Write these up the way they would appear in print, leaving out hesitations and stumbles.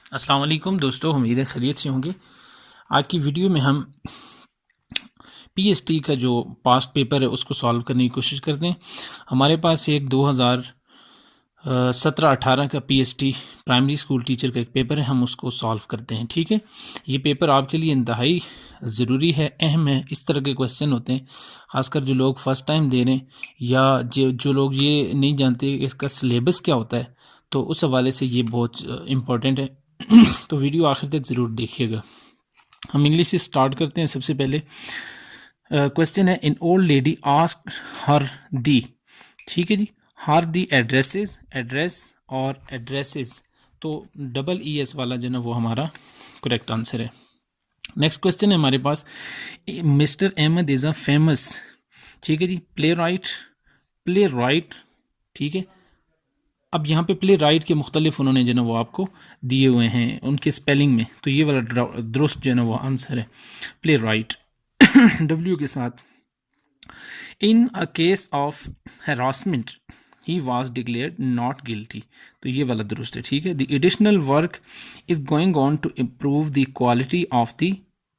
अस्सलाम वालेकुम दोस्तों, उम्मीद है खैरियत से होंगे। आज की वीडियो में हम पीएसटी का जो पास्ट पेपर है उसको सॉल्व करने की कोशिश करते हैं। हमारे पास एक 2017-18 का पीएसटी प्राइमरी स्कूल टीचर का एक पेपर है, हम उसको सॉल्व करते हैं। ठीक है, ये पेपर आपके लिए इंतहाई ज़रूरी है, अहम है। इस तरह के क्वेश्चन होते हैं, ख़ासकर जो लोग फ़र्स्ट टाइम दे रहे हैं या जो लोग ये नहीं जानते इसका सिलेबस क्या होता है, तो उस हवाले से ये बहुत इम्पोर्टेंट है। तो वीडियो आखिर तक ज़रूर देखिएगा। हम इंग्लिश से स्टार्ट करते हैं। सबसे पहले क्वेश्चन है, an old lady asked her the. ठीक है जी, हर दी एड्रेसेस, एड्रेस और एड्रेसेस, तो डबल ई एस वाला जो ना वो हमारा करेक्ट आंसर है। नेक्स्ट क्वेश्चन है हमारे पास, mister Ahmed is a famous. ठीक है जी, प्ले राइट, प्ले राइट। ठीक है, अब यहाँ पे प्ले राइट के मुख्तलिफ उन्होंने जो ना वो आपको दिए हुए हैं उनके स्पेलिंग में, तो ये वाला दुरुस्त जो है ना वो आंसर है प्ले राइट डब्ल्यू के साथ। In a case of harassment he was declared not guilty, तो ये वाला दुरुस्त है। ठीक है, the additional work is going on to improve the quality of the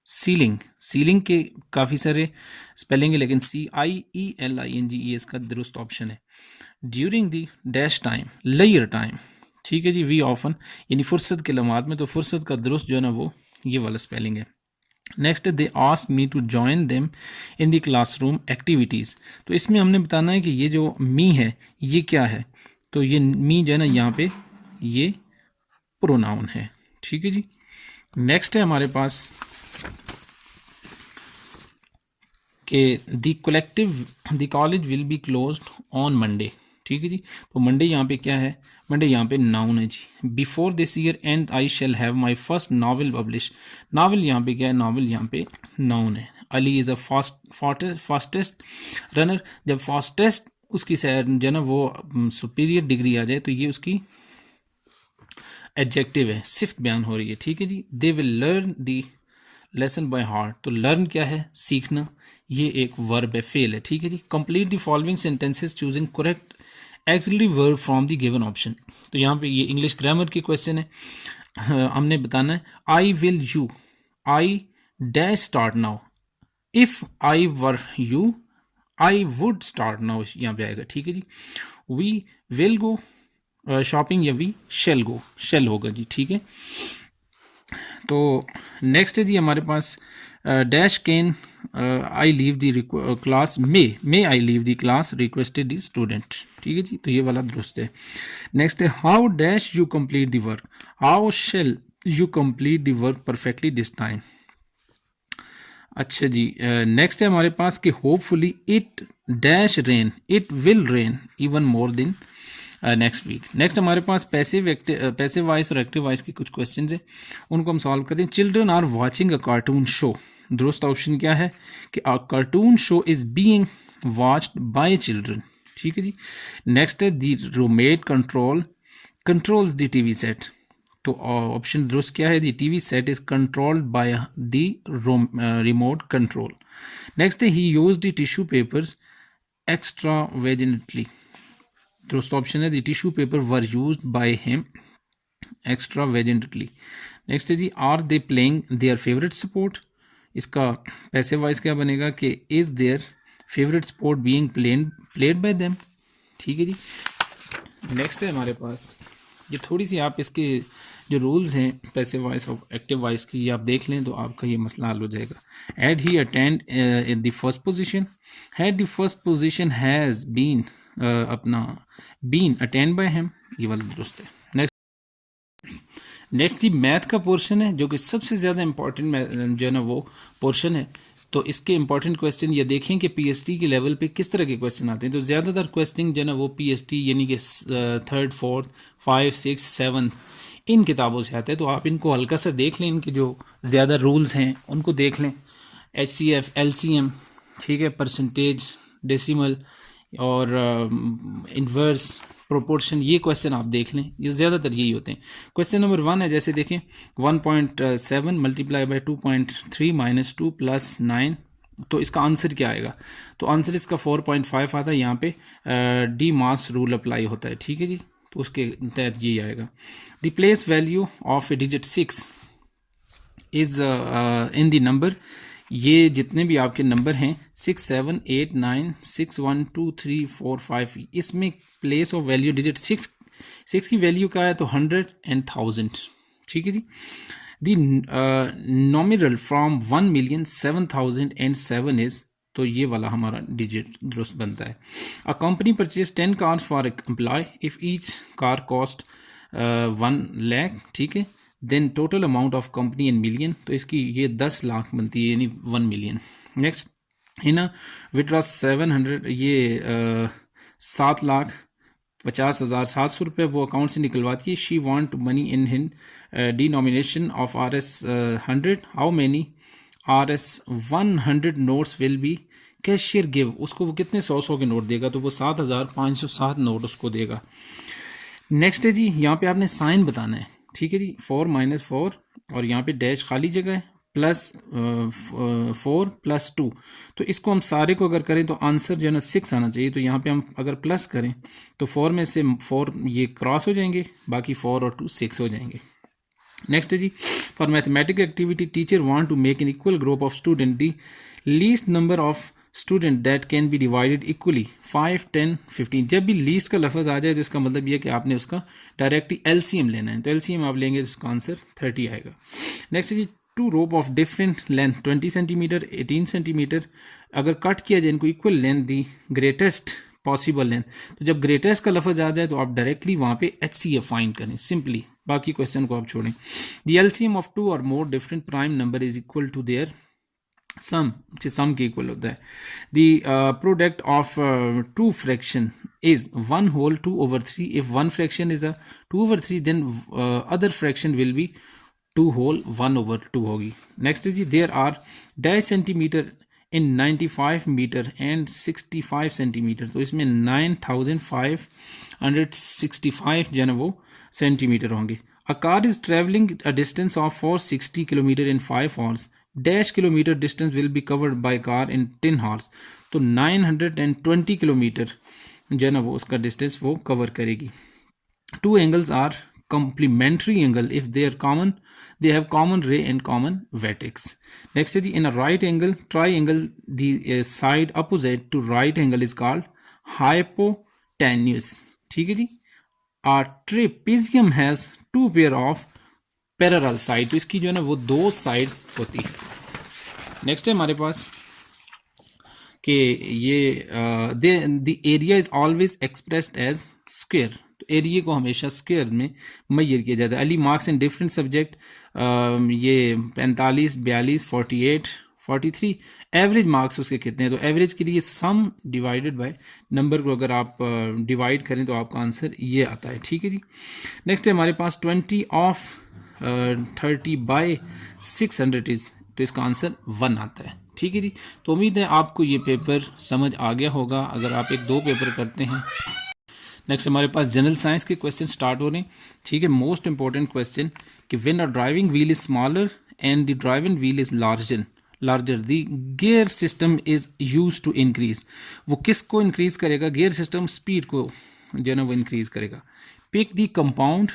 ceiling. Ceiling के काफ़ी सारे स्पेलिंग है, लेकिन CIELING इसका दुरुस्त ऑप्शन है। During the dash time, layer time. ठीक है जी, वी ऑफन यानी फुर्सत के लम्हात में, तो फुर्सत का दुरुस्त जो है ना वो ये वाला स्पेलिंग है। Next, they ask me to join them in the classroom activities, तो इसमें हमने बताना है कि ये जो मी है ये क्या है, तो ये मी जो है ना यहाँ पे ये प्रोनाउन है। ठीक है जी, नेक्स्ट है हमारे पास कि the collective the college will be closed on Monday. ठीक है जी, तो मंडे यहाँ पे क्या है, मंडे यहाँ पे नाउन है जी। Before this year end I shall have my first novel publish, novel यहाँ पे क्या है, नावल यहाँ पे नाउन है। Ali is a fastest runner, जब फास्टेस्ट उसकी जो ना वो सुपीरियर डिग्री आ जाए तो ये उसकी एडजेक्टिव है, सिफ्त बयान हो रही है। ठीक है जी, they will learn the lesson by heart, तो लर्न क्या है, सीखना, ये एक वर्ब है, फेल है। ठीक है जी, complete the following sentences choosing correct auxiliary verb from the given option, तो यहाँ पे ये इंग्लिश ग्रामर की क्वेश्चन है। हमने बताना है, I will you, I dash start now, if I were you I would start now, यहाँ पे आएगा। ठीक है जी, वी विल गो शॉपिंग या वी शेल गो, शेल होगा जी। ठीक है, तो नेक्स्ट है जी हमारे पास, dash can I leave the class, may I leave the class requested the student. ठीक है जी, तो ये वाला दुरुस्त है। नेक्स्ट है, how dash you complete the work, how shall you complete the work perfectly this time. अच्छा जी, नेक्स्ट है हमारे पास कि hopefully it dash rain, it will rain even more than next week. Next हमारे पास पैसिव वॉइस और active voice के कुछ क्वेश्चन है, उनको हम सॉल्व करते हैं। Children are watching a cartoon show, दुरुस्त ऑप्शन क्या है कि a cartoon show is being watched by children. ठीक है जी, नेक्स्ट है the roommate controls the TV set, तो ऑप्शन दुरुस्त क्या है, the TV set is controlled by the remote control. Next है, he used the tissue papers extravagantly, दुरुस्त ऑप्शन है, the tissue paper were used by him extravagantly। Next है जी, are they playing their favourite sport, इसका passive voice क्या बनेगा कि is their favourite sport being played bye them. ठीक है जी, नेक्स्ट है हमारे पास, ये थोड़ी सी आप इसके जो रूल्स हैं पैसिव वॉइस और एक्टिव वॉइस की, ये आप देख लें तो आपका ये मसला हल हो जाएगा। Had he attend in the first position, had the first position has been अपना बीन अटेंड बाय हिम, ये वाला दुरुस्त है। नेक्स्ट ही मैथ का पोर्शन है, जो कि सबसे ज़्यादा इंपॉर्टेंट जो है ना वो पोर्शन है। तो इसके इंपॉर्टेंट क्वेश्चन ये देखें कि पीएचडी के लेवल पे किस तरह के क्वेश्चन आते हैं। तो ज़्यादातर क्वेश्चन जो है ना वो पीएचडी यानी कि 3rd 4th 5 6 7 इन किताबों से आते हैं। तो आप इनको हल्का सा देख लें, इनके जो ज़्यादा रूल्स हैं उनको देख लें। HCF LCM, ठीक है, परसेंटेज, डेसिमल और इन्वर्स, प्रोपोर्शन, ये क्वेश्चन आप देख लें, ये ज़्यादातर यही होते हैं। क्वेश्चन नंबर 1 है, जैसे देखें 1.7 मल्टीप्लाई बाई 2.3 माइनस 2 प्लस 9, तो इसका आंसर क्या आएगा। तो आंसर इसका 4.5 आता है। यहाँ पे डी मास रूल अप्लाई होता है। ठीक है जी, तो उसके तहत ये आएगा। The place value of A digit 6 is in the number, ये जितने भी आपके नंबर हैं 6 7 8 9 6 1 2 3 4 5, इसमें प्लेस ऑफ वैल्यू डिजिट 6 की वैल्यू क्या है तो 100 and 1000, ठीक है जी। दी नॉमिनल फ्रॉम 1,07,007 इज, तो ये वाला हमारा डिजिट दुरुस्त बनता है। A company purchase 10 cars for employ if each car cost 1 lakh, ठीक है। Then total amount of company in million, तो इसकी ये 10 लाख बनती है, यानी 1 मिलियन। नेक्स्ट है ना, विड्रॉ 700, ये 7,50,700 रुपये वो अकाउंट से निकलवाती है। शी वांट मनी इन हिन denomination of RS 100, how many RS 100 notes will be cashier give, उसको वो कितने 100 के नोट देगा, तो वो 7,507 नोट उसको देगा। नेक्स्ट है जी, यहाँ पे आपने साइन बताना है, ठीक है जी। 4 - 4 और यहाँ पे डैश खाली जगह है, प्लस 4 + 2, तो इसको हम सारे को अगर करें तो आंसर जो है ना 6 आना चाहिए। तो यहाँ पे हम अगर प्लस करें तो 4 में से 4 ये क्रॉस हो जाएंगे, बाकी 4 और 2 6 हो जाएंगे। नेक्स्ट है जी, for mathematical activity teacher want to make an equal group of student, the least number of student that can be divided equally 5 10 15। जब भी लीस्ट का लफ्ज़ आ जाए तो इसका मतलब ये है कि आपने उसका डायरेक्टली LCM लेना है, तो LCM आप लेंगे तो उसका आंसर 30 आएगा। नेक्स्ट है जी, 2 रोप of different length 20 centimetre 18 centimetre, अगर कट किया जाए इनको equal length the greatest possible length, तो जब ग्रेटेस्ट का लफ्ज़ आ जाए तो आप डायरेक्टली वहाँ पे HCF फाइंड करें सिंपली, बाकी क्वेश्चन को आप छोड़ें। द LCM ऑफ 2 और more different prime number is equal to their sum, sum के इक्वल होता है। The product of 2 fraction is 1 whole 2/3, if 1 fraction is a 2/3 then other fraction will be 2 whole 1/2 होगी। नेक्स्ट है जी, there are dash centimetre in 95 metre and 65 centimetre, तो इसमें 9,565 जो है ना वो सेंटीमीटर होंगे। A car is travelling a distance of 460 kilometre in 5 hours, dash kilometre distance will be covered by car in 10 hours, तो 920 किलोमीटर जो है ना वो उसका डिस्टेंस वो कवर करेगी। 2 angles are complementary angle if they are common, they have common ray and common vertex. Next is in a right angle triangle, the side opposite to right angle is called hypotenuse, ठीक है जी। a trapezium has 2 pair of parallel side, तो इसकी जो है ना वो 2 sides होती है। नेक्स्ट है हमारे पास कि ये the area is always expressed as square, तो एरिया को हमेशा स्क्वायर में मैयर किया जाता है। Ali marks in different subject, ये 45 42 48 43, एवरेज मार्क्स उसके कितने हैं, तो एवरेज के लिए सम डिवाइडेड बाय नंबर को अगर आप डिवाइड करें तो आपका आंसर ये आता है, ठीक है जी। नेक्स्ट है हमारे पास 20 ऑफ 30 बाय 600 इज, तो इसका आंसर 1 आता है, ठीक है जी। तो उम्मीद है आपको ये पेपर समझ आ गया होगा अगर आप 1-2 पेपर करते हैं। नेक्स्ट हमारे पास जनरल साइंस के क्वेश्चन स्टार्ट हो रहे हैं, ठीक है। मोस्ट इंपॉर्टेंट क्वेश्चन कि when a driving wheel is smaller and the driving wheel is larger the gear system is use to increase, वो किसको इंक्रीज करेगा, गियर सिस्टम स्पीड को जो है ना वो इंक्रीज करेगा। Pick the compound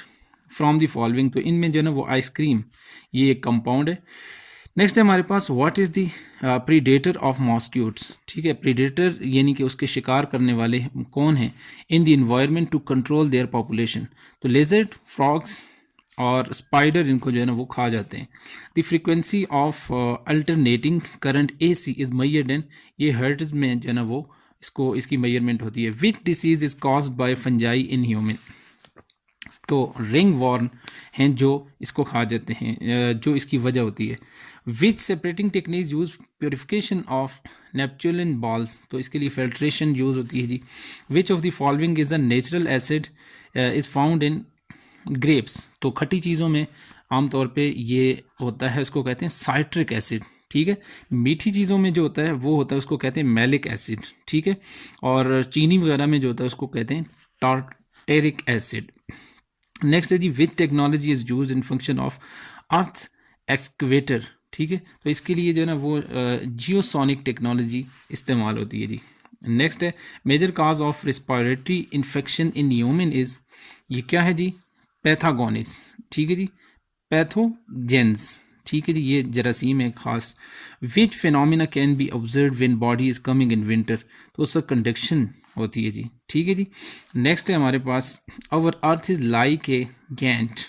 from the following, तो इनमें जो है ना वो आइसक्रीम ये एक कंपाउंड है। नेक्स्ट है हमारे पास what is the predator of mosquitoes, ठीक है। प्रीडेटर यानी कि उसके शिकार करने वाले कौन हैं in the environment to control their population, तो लेजर्ड फ्रॉग्स और स्पाइडर इनको जो है ना वो खा जाते हैं। The frequency of alternating current AC is measured in, ये हर्ट्ज में जो है ना वो इसको इसकी मेजरमेंट होती है। Which disease is caused by fungi in human, तो रिंग वॉर्म हैं जो इसको खा जाते हैं, जो इसकी वजह होती है। Which separating technique use purification of naphthalene balls, तो इसके लिए फिल्ट्रेशन यूज होती है जी। Which of the following is a natural acid is found in grapes, तो खट्टी चीज़ों में आमतौर पे ये होता है, उसको कहते हैं साइट्रिक एसिड, ठीक है। मीठी चीज़ों में जो होता है वो होता है उसको कहते हैं मैलिक एसिड, ठीक है। और चीनी वगैरह में जो होता है उसको कहते हैं टार्टेरिक एसिड। नेक्स्ट है जी, which technology is use in function of earth excavator, ठीक है। तो इसके लिए जो है ना वो जियोसोनिक टेक्नोलॉजी इस्तेमाल होती है जी। नेक्स्ट है major cause of respiratory infection in human is, ये क्या है जी, पैथागोनिस, ठीक है जी, पैथोजेंस, ठीक है जी, ये जरासीम है खास। Which phenomena can be observe when body is coming in winter, तो उसका कंडक्शन होती है जी, ठीक है जी। नेक्स्ट है हमारे पास our earth is like a giant,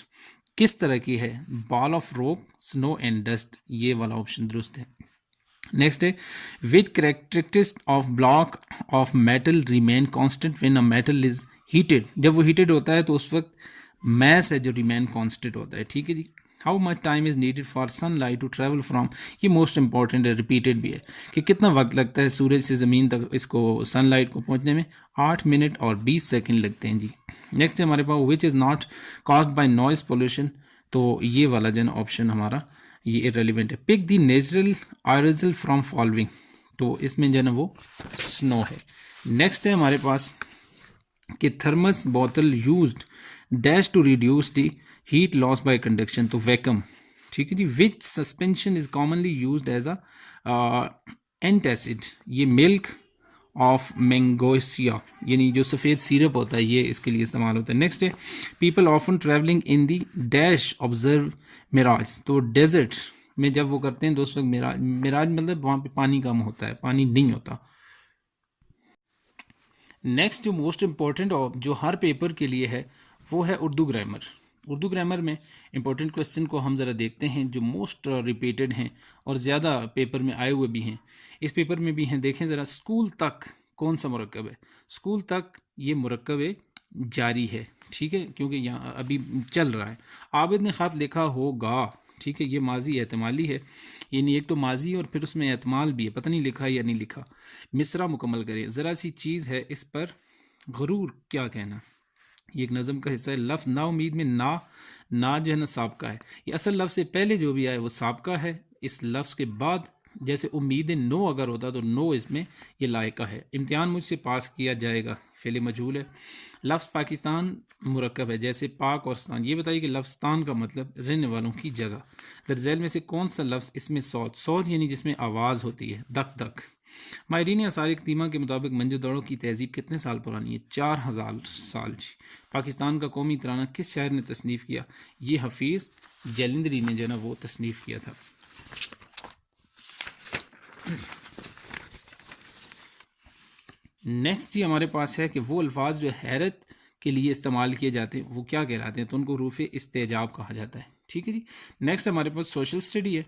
किस तरह की है, ball of rock, snow and dust, ये वाला ऑप्शन दुरुस्त है। नेक्स्ट है which characteristics of block of metal remain constant when a metal is heated, जब वो हीटेड होता है तो उस वक्त मैस है जो रिमेन कांस्टेंट होता है, ठीक है जी। How much time is needed for sunlight to travel from, ये मोस्ट इंपॉर्टेंट है, रिपीटेड भी है कि कितना वक्त लगता है सूरज से ज़मीन तक इसको सनलाइट को पहुंचने में, 8 मिनट और 20 सेकंड लगते हैं जी। नेक्स्ट है हमारे पास which is not caused by noise pollution, तो ये वाला जो ऑप्शन हमारा ये इरेलीवेंट है। Pick the natural aerosol from following, तो इसमें जो है ना वो स्नो है। नेक्स्ट है हमारे पास कि थर्मस बोतल used dash to reduce the heat loss by conduction, तो वैक्यूम, ठीक है जी। Which suspension is commonly used as a antacid, ये मिल्क ऑफ मैंगोसिया, यानी जो सफ़ेद सिरप होता है ये इसके लिए इस्तेमाल होता है। नेक्स्ट है people often travelling in the dash observe mirage, तो डेजर्ट में जब वो करते हैं तो उस वक्त मिराज, मिराज मतलब वहाँ पे पानी कम होता है, पानी नहीं होता। नेक्स्ट जो मोस्ट इम्पॉर्टेंट और जो हर पेपर के लिए है वो है उर्दू ग्रामर। उर्दू ग्रामर में इंपॉर्टेंट क्वेश्चन को हम ज़रा देखते हैं जो मोस्ट रिपीटेड हैं और ज़्यादा पेपर में आए हुए भी हैं, इस पेपर में भी हैं। देखें ज़रा, स्कूल तक कौन सा मुरक्कब है, स्कूल तक ये मुरक्कब है जारी है, ठीक है, क्योंकि यहाँ अभी चल रहा है। आबिद ने ख़त लिखा होगा, ठीक है, ये माजी एहतमाली है, यानी एक तो माजी और फिर उसमें एहतमाल भी है, पता नहीं लिखा या नहीं लिखा। मिसरा मुकम्मल करें, ज़रा सी चीज़ है इस पर गरूर क्या कहना, ये एक नज़म का हिस्सा है। लफ्ज़ ना उम्मीद में ना जो है ना साबका है, ये असल लफ्ज़ से पहले जो भी आए वो साबका है, इस लफ्ज़ के बाद जैसे उम्मीद नो अगर होता तो नो इसमें ये लायका है। इम्तिहान मुझसे पास किया जाएगा, फेले मजहूल है। लफ्ज़ पाकिस्तान मुरक्कब है, जैसे पाक और स्तान, ये बताइए कि लफ्ज़स्तान का मतलब रहने वालों की जगह। दरजैल में से कौन सा लफ्ज़ इसमें सौत, सौत यानी जिसमें आवाज़ होती है, दक दक। माहरीन आसार क़दीमा के मुताबिक मंजो दौड़ों की तहजीब कितने साल पुरानी है, 4000 साल जी। पाकिस्तान का कौमी तराना किस शायर ने तसनीफ़ किया, ये हफीज़ जलंधरी ने जो ना वो तसनीफ़ किया था। नेक्स्ट जी हमारे पास है कि वो अल्फाज जो हैरत के लिए इस्तेमाल किए जाते हैं वो क्या कहलाते हैं, तो उनको रूफ़ इस्तेजाब कहा जाता है, ठीक है जी। नेक्स्ट हमारे पास सोशल स्टडी है,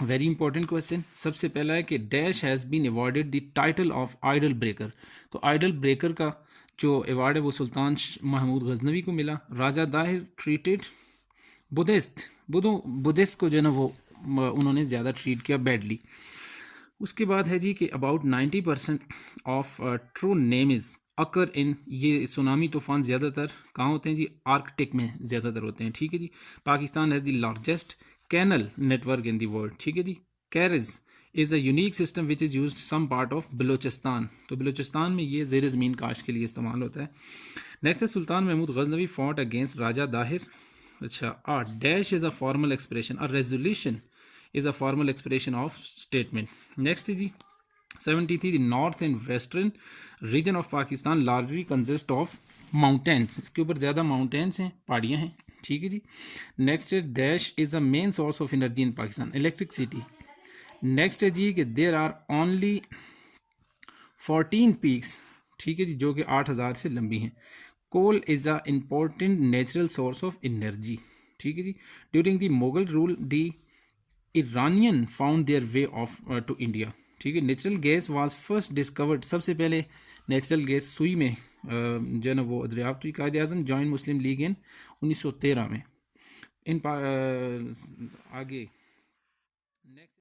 वेरी इंपॉर्टेंट क्वेश्चन। सबसे पहला है कि dash has been awarded the title of idol breaker, तो आइडल ब्रेकर का जो अवार्ड है वो सुल्तान महमूद गजनवी को मिला। राजा दाहिर ट्रीटेड बुद्धिस्ट को जो है ना वो उन्होंने ज़्यादा ट्रीट किया बैडली। उसके बाद है जी कि about 90% of true name is occur in, ये सुनामी तूफ़ान ज़्यादातर कहाँ होते हैं जी, आर्कटिक में ज़्यादातर होते हैं, ठीक है जी। Pakistan has the largest canal network in the world, ठीक है जी। कैरिज is a unique system which is use some part of Balochistan, तो बलोचिस्तान में ये ज़ेर ज़मीन काश के लिए इस्तेमाल होता है। नेक्स्ट है सुल्तान महमूद गजनवी फॉट अगेंस्ट राजा दाहिर, अच्छा dash is a formal expression, a resolution is a formal expression of statement. Next जी 73 the north and western region of Pakistan largely consist of mountains, इसके ऊपर ज़्यादा mountains हैं, पहाड़ियाँ हैं, ठीक है जी। नेक्स्ट है dash is a main source of energy in Pakistan, electricity. Next है जी कि देर आर ओनली 14 पीक्स, ठीक है जी, जो कि 8000 से लंबी हैं। Coal is a important natural source of energy, ठीक है जी। During the Mughal rule the Iranian found their way of to India, ठीक है। Natural gas was first discovered, सबसे पहले नेचुरल गैस सुई में जो है ना वो दरियाफ्त हुई। कायद आज़म जॉइन मुस्लिम लीग इन 1913 में। इन आगे नेक्स्ट